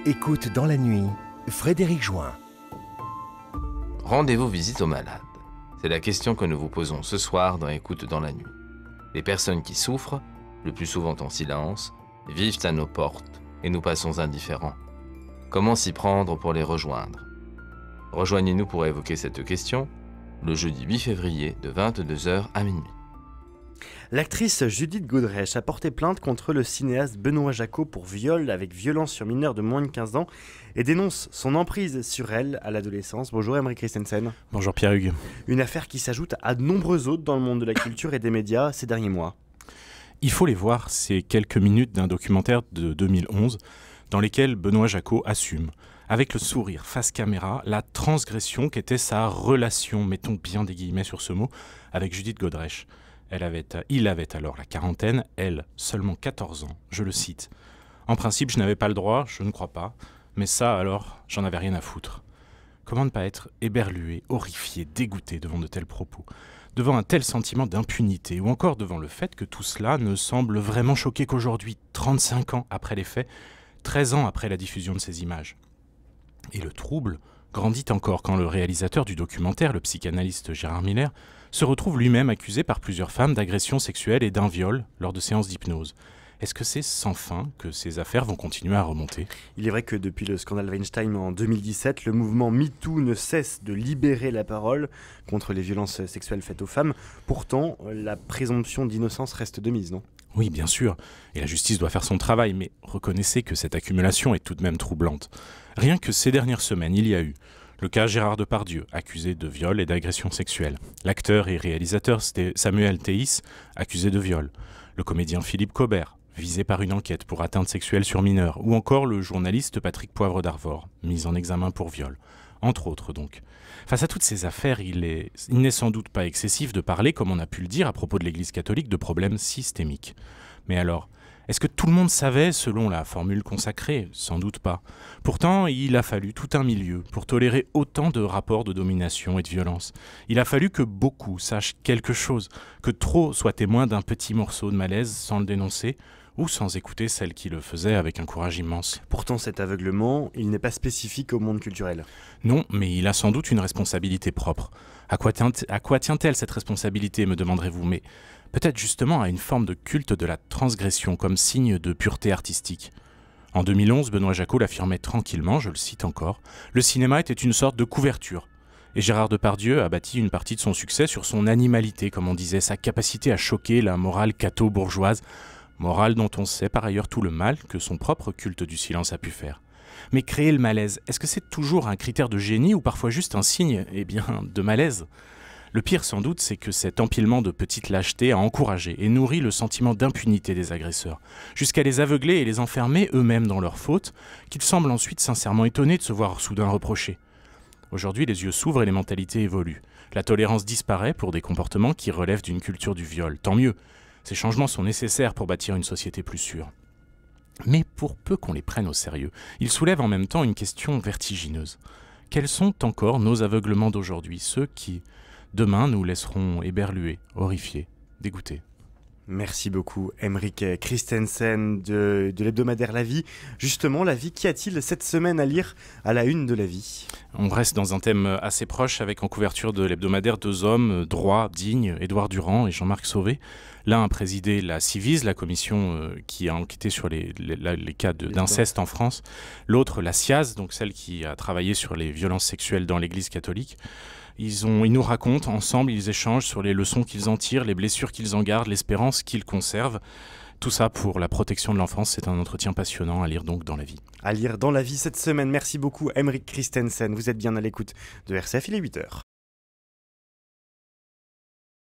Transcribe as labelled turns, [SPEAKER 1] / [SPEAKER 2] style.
[SPEAKER 1] Écoute dans la nuit, Frédéric Join.
[SPEAKER 2] Rendez-vous visite aux malades. C'est la question que nous vous posons ce soir dans Écoute dans la nuit. Les personnes qui souffrent, le plus souvent en silence, vivent à nos portes et nous passons indifférents. Comment s'y prendre pour les rejoindre? Rejoignez-nous pour évoquer cette question le jeudi 8 février de 22h à minuit.
[SPEAKER 3] L'actrice Judith Godrèche a porté plainte contre le cinéaste Benoît Jacot pour viol avec violence sur mineur de moins de 15 ans et dénonce son emprise sur elle à l'adolescence. Bonjour Emery Christensen.
[SPEAKER 4] Bonjour Pierre-Hugues.
[SPEAKER 3] Une affaire qui s'ajoute à de nombreux autres dans le monde de la culture et des médias ces derniers mois.
[SPEAKER 4] Il faut les voir, ces quelques minutes d'un documentaire de 2011 dans lesquels Benoît Jacot assume, avec le sourire face caméra, la transgression qu'était sa relation, mettons bien des guillemets sur ce mot, avec Judith Godrèche. Il avait alors la quarantaine, elle seulement 14 ans, je le cite. En principe, je n'avais pas le droit, je ne crois pas, mais ça alors, j'en avais rien à foutre. Comment ne pas être éberlué, horrifié, dégoûté devant de tels propos, devant un tel sentiment d'impunité, ou encore devant le fait que tout cela ne semble vraiment choquer qu'aujourd'hui, 35 ans après les faits, 13 ans après la diffusion de ces images. Et le trouble grandit encore quand le réalisateur du documentaire, le psychanalyste Gérard Miller, se retrouve lui-même accusé par plusieurs femmes d'agression sexuelle et d'un viol lors de séances d'hypnose. Est-ce que c'est sans fin que ces affaires vont continuer à remonter ?
[SPEAKER 3] Il est vrai que depuis le scandale Weinstein en 2017, le mouvement MeToo ne cesse de libérer la parole contre les violences sexuelles faites aux femmes. Pourtant, la présomption d'innocence reste de mise, non ?
[SPEAKER 4] Oui, bien sûr, et la justice doit faire son travail, mais reconnaissez que cette accumulation est tout de même troublante. Rien que ces dernières semaines, il y a eu le cas Gérard Depardieu, accusé de viol et d'agression sexuelle. L'acteur et réalisateur Samuel Théis, accusé de viol. Le comédien Philippe Cobert, visé par une enquête pour atteinte sexuelle sur mineur. Ou encore le journaliste Patrick Poivre d'Arvor, mis en examen pour viol. Entre autres donc. Face à toutes ces affaires, il n'est sans doute pas excessif de parler, comme on a pu le dire à propos de l'Église catholique, de problèmes systémiques. Mais alors, est-ce que tout le monde savait, selon la formule consacrée ? Sans doute pas. Pourtant, il a fallu tout un milieu pour tolérer autant de rapports de domination et de violence. Il a fallu que beaucoup sachent quelque chose, que trop soient témoins d'un petit morceau de malaise sans le dénoncer, ou sans écouter celle qui le faisait avec un courage immense.
[SPEAKER 3] Pourtant, cet aveuglement, il n'est pas spécifique au monde culturel.
[SPEAKER 4] Non, mais il a sans doute une responsabilité propre. À quoi tient-elle cette responsabilité, me demanderez-vous, mais peut-être justement à une forme de culte de la transgression comme signe de pureté artistique. En 2011, Benoît Jacot l'affirmait tranquillement, je le cite encore, le cinéma était une sorte de couverture. Et Gérard Depardieu a bâti une partie de son succès sur son animalité, comme on disait, sa capacité à choquer la morale catho-bourgeoise, morale dont on sait par ailleurs tout le mal que son propre culte du silence a pu faire. Mais créer le malaise, est-ce que c'est toujours un critère de génie ou parfois juste un signe, de malaise ? Le pire sans doute, c'est que cet empilement de petites lâchetés a encouragé et nourri le sentiment d'impunité des agresseurs, jusqu'à les aveugler et les enfermer eux-mêmes dans leurs fautes, qu'ils semblent ensuite sincèrement étonnés de se voir soudain reprochés. Aujourd'hui, les yeux s'ouvrent et les mentalités évoluent. La tolérance disparaît pour des comportements qui relèvent d'une culture du viol. Tant mieux. Ces changements sont nécessaires pour bâtir une société plus sûre. Mais pour peu qu'on les prenne au sérieux, ils soulèvent en même temps une question vertigineuse. Quels sont encore nos aveuglements d'aujourd'hui, ceux qui, demain, nous laisseront éberlués, horrifiés, dégoûtés ?
[SPEAKER 3] Merci beaucoup, Emeric Christensen de l'hebdomadaire La Vie. Justement, La Vie, qu'y a-t-il cette semaine à lire à la une de La Vie ?
[SPEAKER 4] On reste dans un thème assez proche avec en couverture de l'hebdomadaire deux hommes, droits, dignes, Édouard Durand et Jean-Marc Sauvé. L'un a présidé la Ciivise, la commission qui a enquêté sur les cas d'inceste en France. L'autre, la SIAZ, donc celle qui a travaillé sur les violences sexuelles dans l'Église catholique. Ils nous racontent, ensemble, ils échangent sur les leçons qu'ils en tirent, les blessures qu'ils en gardent, l'espérance qu'ils conservent. Tout ça pour la protection de l'enfance, c'est un entretien passionnant à lire donc dans La Vie.
[SPEAKER 3] À lire dans La Vie cette semaine. Merci beaucoup, Emeric Christensen. Vous êtes bien à l'écoute de RCF, il est 8h.